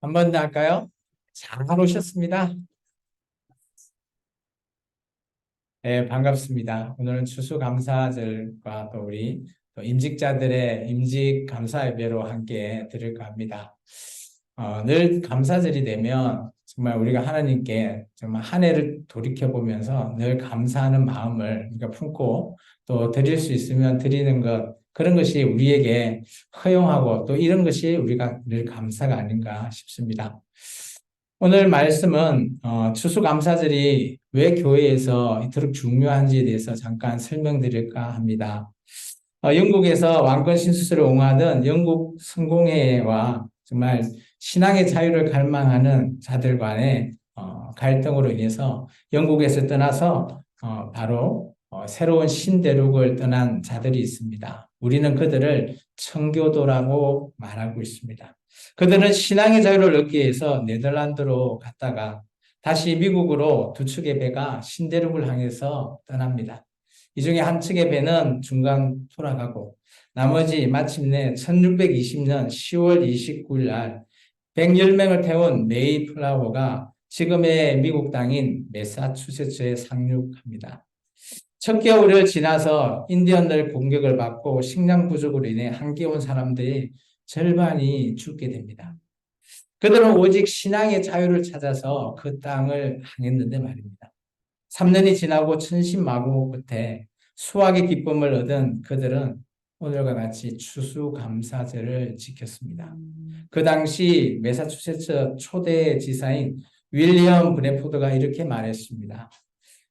한 번 더 할까요? 잘 오셨습니다. 네, 반갑습니다. 오늘은 추수감사절과 또 우리 또 임직자들의 임직 감사 예배로 함께 드릴까 합니다. 늘 감사절이 되면 정말 우리가 하나님께 정말 한 해를 돌이켜 보면서 늘 감사하는 마음을 우리가 품고 또 드릴 수 있으면 드리는 것, 그런 것이 우리에게 허용하고 또 이런 것이 우리가 늘 감사가 아닌가 싶습니다. 오늘 말씀은 추수감사절이 왜 교회에서 이토록 중요한지에 대해서 잠깐 설명드릴까 합니다. 영국에서 왕권 신수술을 옹호하던 영국 성공회와 정말 신앙의 자유를 갈망하는 자들 간의 갈등으로 인해서 영국에서 떠나서 바로 새로운 신대륙을 떠난 자들이 있습니다. 우리는 그들을 청교도라고 말하고 있습니다. 그들은 신앙의 자유를 얻기 위해서 네덜란드로 갔다가 다시 미국으로 두 척의 배가 신대륙을 향해서 떠납니다. 이 중에 한 척의 배는 중간 돌아가고 나머지 마침내 1620년 10월 29일 날 110명을 태운 메이플라워가 지금의 미국 땅인 매사추세츠에 상륙합니다. 첫 겨울을 지나서 인디언들 공격을 받고 식량 부족으로 인해 함께 온 사람들이 절반이 죽게 됩니다. 그들은 오직 신앙의 자유를 찾아서 그 땅을 향했는데 말입니다. 3년이 지나고 천신만고 끝에 수확의 기쁨을 얻은 그들은 오늘과 같이 추수감사절을 지켰습니다. 그 당시 매사추세츠 초대 지사인 윌리엄 브래포드가 이렇게 말했습니다.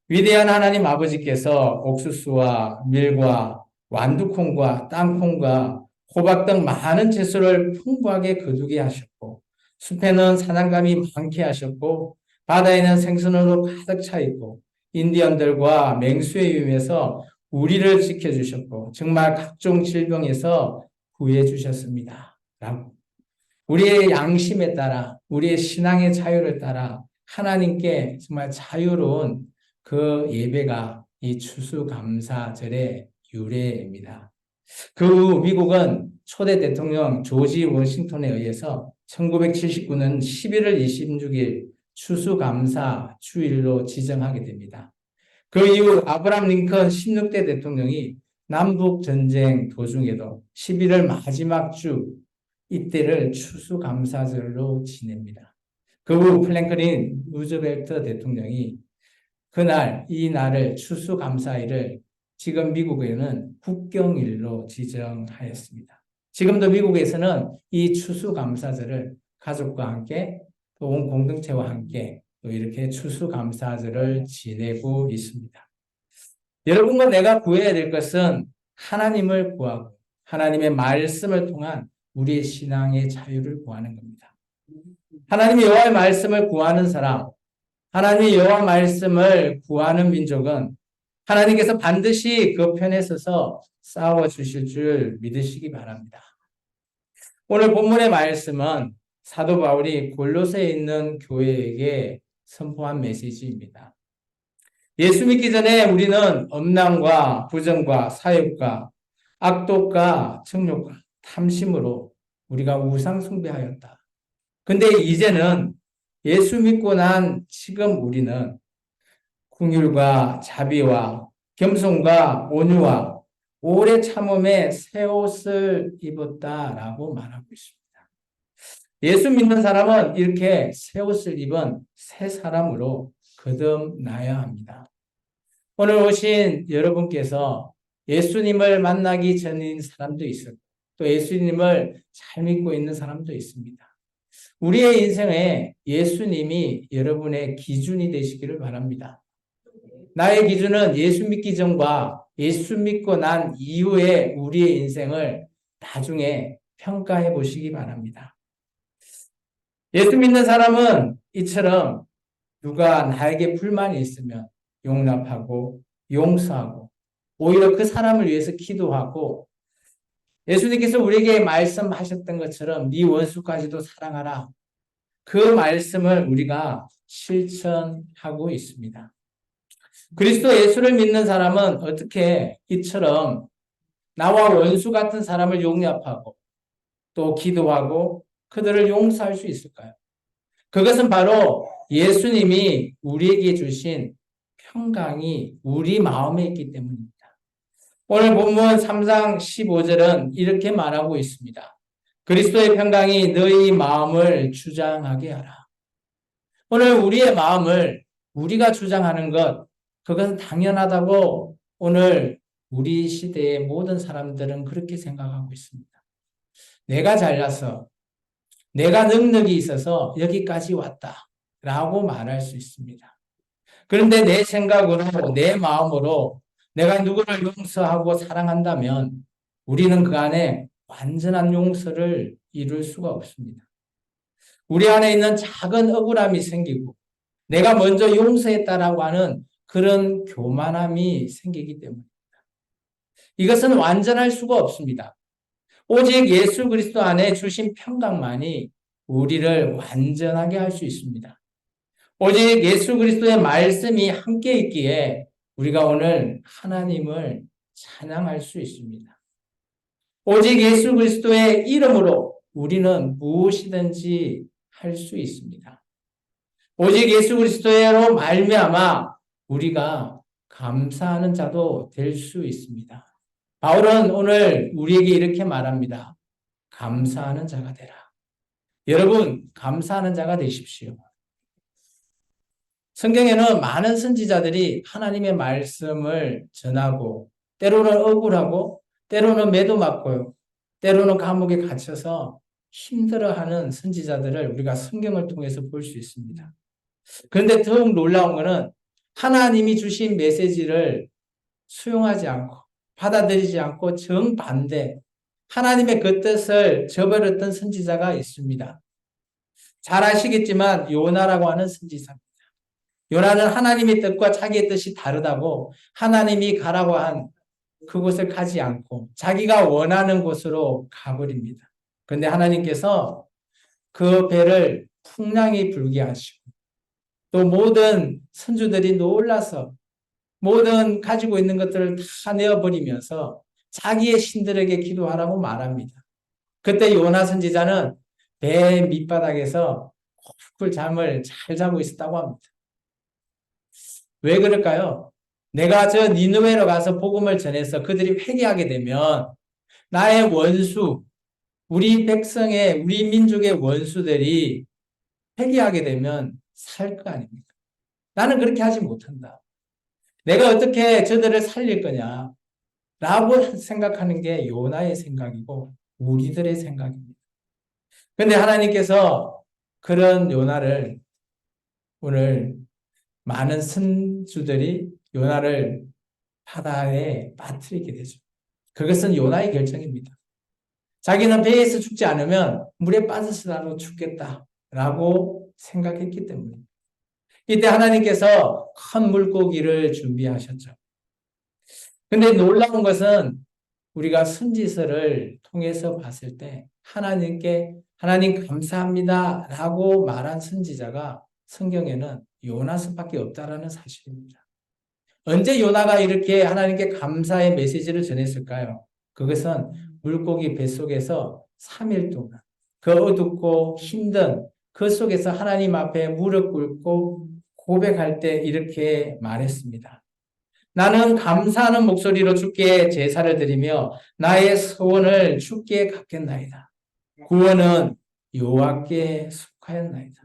위대한 하나님 아버지께서 옥수수와 밀과 완두콩과 땅콩과 호박 등 많은 채소를 풍부하게 거두게 하셨고 숲에는 사냥감이 많게 하셨고 바다에는 생선으로 가득 차 있고 인디언들과 맹수의 위험에서 우리를 지켜주셨고 정말 각종 질병에서 구해 주셨습니다. 라고 우리의 양심에 따라 우리의 신앙의 자유를 따라 하나님께 정말 자유로운 그 예배가 이 추수감사절의 유래입니다. 그 후 미국은 초대 대통령 조지 워싱턴에 의해서 1979년 11월 26일 추수감사 주일로 지정하게 됩니다. 그 이후 아브라함 링컨 16대 대통령이 남북전쟁 도중에도 11월 마지막 주 이때를 추수감사절로 지냅니다. 그 후 플랭클린 루즈벨트 대통령이 그날 이 날을 추수감사일을 지금 미국에는 국경일로 지정하였습니다. 지금도 미국에서는 이 추수감사절을 가족과 함께 또 온 공동체와 함께 또 이렇게 추수감사절을 지내고 있습니다. 여러분과 내가 구해야 될 것은 하나님을 구하고 하나님의 말씀을 통한 우리의 신앙의 자유를 구하는 겁니다. 하나님의 여호와의 말씀을 구하는 사람, 하나님의 여호와 말씀을 구하는 민족은 하나님께서 반드시 그 편에 서서 싸워주실 줄 믿으시기 바랍니다. 오늘 본문의 말씀은 사도 바울이 골로새에 있는 교회에게 선포한 메시지입니다. 예수 믿기 전에 우리는 엄랑과 부정과 사욕과 악독과 정욕과 탐심으로 우리가 우상 숭배하였다. 근데 이제는 예수 믿고 난 지금 우리는 긍휼과 자비와 겸손과 온유와 오래 참음의 새 옷을 입었다라고 말하고 있습니다. 예수 믿는 사람은 이렇게 새 옷을 입은 새 사람으로 거듭나야 합니다. 오늘 오신 여러분께서 예수님을 만나기 전인 사람도 있었고 또 예수님을 잘 믿고 있는 사람도 있습니다. 우리의 인생에 예수님이 여러분의 기준이 되시기를 바랍니다. 나의 기준은 예수 믿기 전과 예수 믿고 난 이후에 우리의 인생을 나중에 평가해 보시기 바랍니다. 예수 믿는 사람은 이처럼 누가 나에게 불만이 있으면 용납하고 용서하고 오히려 그 사람을 위해서 기도하고 예수님께서 우리에게 말씀하셨던 것처럼 네 원수까지도 사랑하라. 그 말씀을 우리가 실천하고 있습니다. 그리스도 예수를 믿는 사람은 어떻게 이처럼 나와 원수 같은 사람을 용납하고 또 기도하고 그들을 용서할 수 있을까요? 그것은 바로 예수님이 우리에게 주신 평강이 우리 마음에 있기 때문입니다. 오늘 본문 3장 15절은 이렇게 말하고 있습니다. 그리스도의 평강이 너희 마음을 주장하게 하라. 오늘 우리의 마음을 우리가 주장하는 것, 그것은 당연하다고 오늘 우리 시대의 모든 사람들은 그렇게 생각하고 있습니다. 내가 잘나서, 내가 능력이 있어서 여기까지 왔다 라고 말할 수 있습니다. 그런데 내 생각으로, 내 마음으로 내가 누구를 용서하고 사랑한다면 우리는 그 안에 완전한 용서를 이룰 수가 없습니다. 우리 안에 있는 작은 억울함이 생기고 내가 먼저 용서했다라고 하는 그런 교만함이 생기기 때문입니다. 이것은 완전할 수가 없습니다. 오직 예수 그리스도 안에 주신 평강만이 우리를 완전하게 할 수 있습니다. 오직 예수 그리스도의 말씀이 함께 있기에 우리가 오늘 하나님을 찬양할 수 있습니다. 오직 예수 그리스도의 이름으로 우리는 무엇이든지 할 수 있습니다. 오직 예수 그리스도로 말미암아 우리가 감사하는 자도 될 수 있습니다. 바울은 오늘 우리에게 이렇게 말합니다. 감사하는 자가 되라. 여러분, 감사하는 자가 되십시오. 성경에는 많은 선지자들이 하나님의 말씀을 전하고 때로는 억울하고 때로는 매도 맞고요. 때로는 감옥에 갇혀서 힘들어하는 선지자들을 우리가 성경을 통해서 볼 수 있습니다. 그런데 더욱 놀라운 것은 하나님이 주신 메시지를 수용하지 않고 받아들이지 않고 정반대 하나님의 그 뜻을 저버렸던 선지자가 있습니다. 잘 아시겠지만 요나라고 하는 선지자입니다. 요나는 하나님의 뜻과 자기의 뜻이 다르다고 하나님이 가라고 한 그곳을 가지 않고 자기가 원하는 곳으로 가버립니다. 그런데 하나님께서 그 배를 풍랑이 불게 하시고 또 모든 선주들이 놀라서 모든 가지고 있는 것들을 다 내어버리면서 자기의 신들에게 기도하라고 말합니다. 그때 요나 선지자는 배 밑바닥에서 꿀꿀 잠을 잘 자고 있었다고 합니다. 왜 그럴까요? 내가 저 니느웨로 가서 복음을 전해서 그들이 회개하게 되면 나의 원수, 우리 백성의, 우리 민족의 원수들이 회개하게 되면 살 거 아닙니까? 나는 그렇게 하지 못한다. 내가 어떻게 저들을 살릴 거냐? 라고 생각하는 게 요나의 생각이고 우리들의 생각입니다. 그런데 하나님께서 그런 요나를 오늘 많은 선주들이 요나를 바다에 빠뜨리게 되죠. 그것은 요나의 결정입니다. 자기는 배에서 죽지 않으면 물에 빠져서라도 죽겠다라고 생각했기 때문입니다. 이때 하나님께서 큰 물고기를 준비하셨죠. 근데 놀라운 것은 우리가 선지서를 통해서 봤을 때 하나님께 하나님 감사합니다 라고 말한 선지자가 성경에는 요나서밖에 없다라는 사실입니다. 언제 요나가 이렇게 하나님께 감사의 메시지를 전했을까요? 그것은 물고기 뱃속에서 3일 동안 그 어둡고 힘든 그 속에서 하나님 앞에 무릎 꿇고 고백할 때 이렇게 말했습니다. 나는 감사하는 목소리로 주께 제사를 드리며 나의 소원을 주께 갚겠나이다. 구원은 여호와께 속하였나이다.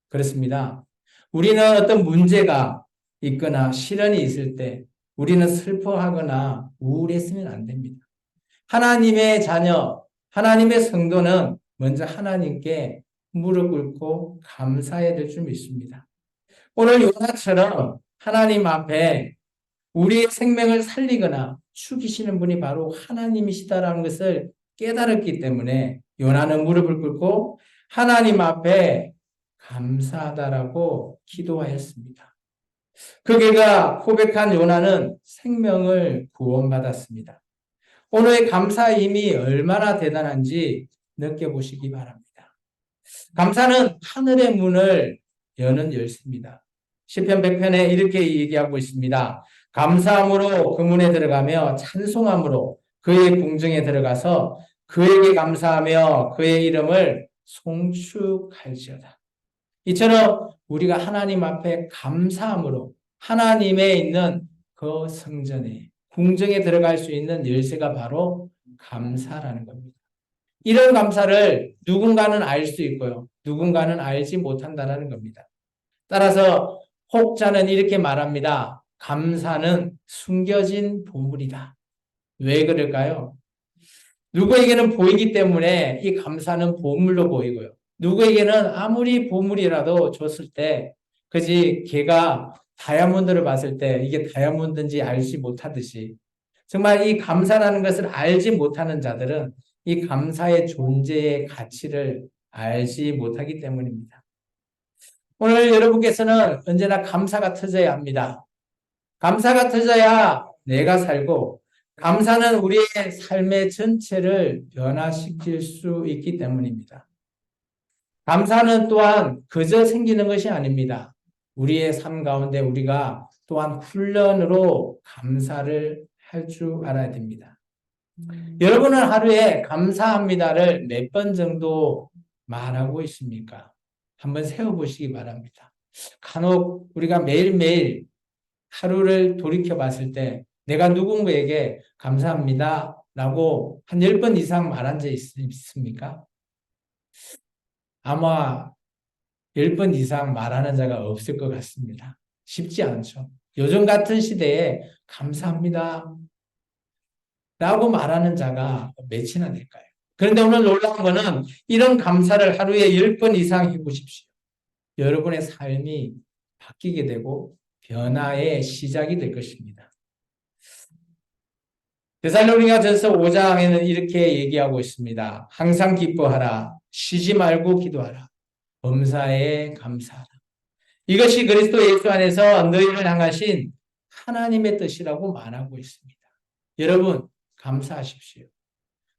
그렇습니다. 우리는 어떤 문제가 있거나 시련이 있을 때 우리는 슬퍼하거나 우울했으면 안 됩니다. 하나님의 자녀, 하나님의 성도는 먼저 하나님께 무릎 꿇고 감사해야 될 줄 믿습니다. 오늘 요나처럼 하나님 앞에 우리의 생명을 살리거나 죽이시는 분이 바로 하나님이시다라는 것을 깨달았기 때문에 요나는 무릎을 꿇고 하나님 앞에 감사하다라고 기도하였습니다. 그 결과 고백한 요나는 생명을 구원받았습니다. 오늘의 감사의 힘이 얼마나 대단한지 느껴보시기 바랍니다. 감사는 하늘의 문을 여는 열쇠입니다. 시편 100편에 이렇게 얘기하고 있습니다. 감사함으로 그 문에 들어가며 찬송함으로 그의 궁정에 들어가서 그에게 감사하며 그의 이름을 송축할지어다. 이처럼 우리가 하나님 앞에 감사함으로 하나님에 있는 그 성전에 궁정에 들어갈 수 있는 열쇠가 바로 감사라는 겁니다. 이런 감사를 누군가는 알 수 있고요. 누군가는 알지 못한다는 겁니다. 따라서 혹자는 이렇게 말합니다. 감사는 숨겨진 보물이다. 왜 그럴까요? 누구에게는 보이기 때문에 이 감사는 보물로 보이고요. 누구에게는 아무리 보물이라도 줬을 때, 그지, 걔가 다이아몬드를 봤을 때 이게 다이아몬드인지 알지 못하듯이, 정말 이 감사라는 것을 알지 못하는 자들은 이 감사의 존재의 가치를 알지 못하기 때문입니다. 오늘 여러분께서는 언제나 감사가 터져야 합니다. 감사가 터져야 내가 살고, 감사는 우리의 삶의 전체를 변화시킬 수 있기 때문입니다. 감사는 또한 그저 생기는 것이 아닙니다. 우리의 삶 가운데 우리가 또한 훈련으로 감사를 할 줄 알아야 됩니다. 여러분은 하루에 감사합니다를 몇 번 정도 말하고 있습니까? 한번 세워보시기 바랍니다. 간혹 우리가 매일매일 하루를 돌이켜 봤을 때 내가 누군가에게 감사합니다 라고 한 10번 이상 말한 적 있습니까? 아마 10번 이상 말하는 자가 없을 것 같습니다. 쉽지 않죠. 요즘 같은 시대에 감사합니다 라고 말하는 자가 몇이나 될까요? 그런데 오늘 놀라운 거는 이런 감사를 하루에 10번 이상 해보십시오. 여러분의 삶이 바뀌게 되고 변화의 시작이 될 것입니다. 데살로니가전서 5장에는 이렇게 얘기하고 있습니다. 항상 기뻐하라. 쉬지 말고 기도하라. 범사에 감사하라. 이것이 그리스도 예수 안에서 너희를 향하신 하나님의 뜻이라고 말하고 있습니다. 여러분, 감사하십시오.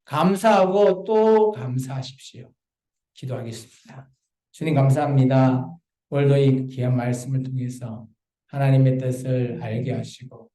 감사하고 또 감사하십시오. 기도하겠습니다. 주님 감사합니다. 오늘도 이 귀한 말씀을 통해서 하나님의 뜻을 알게 하시고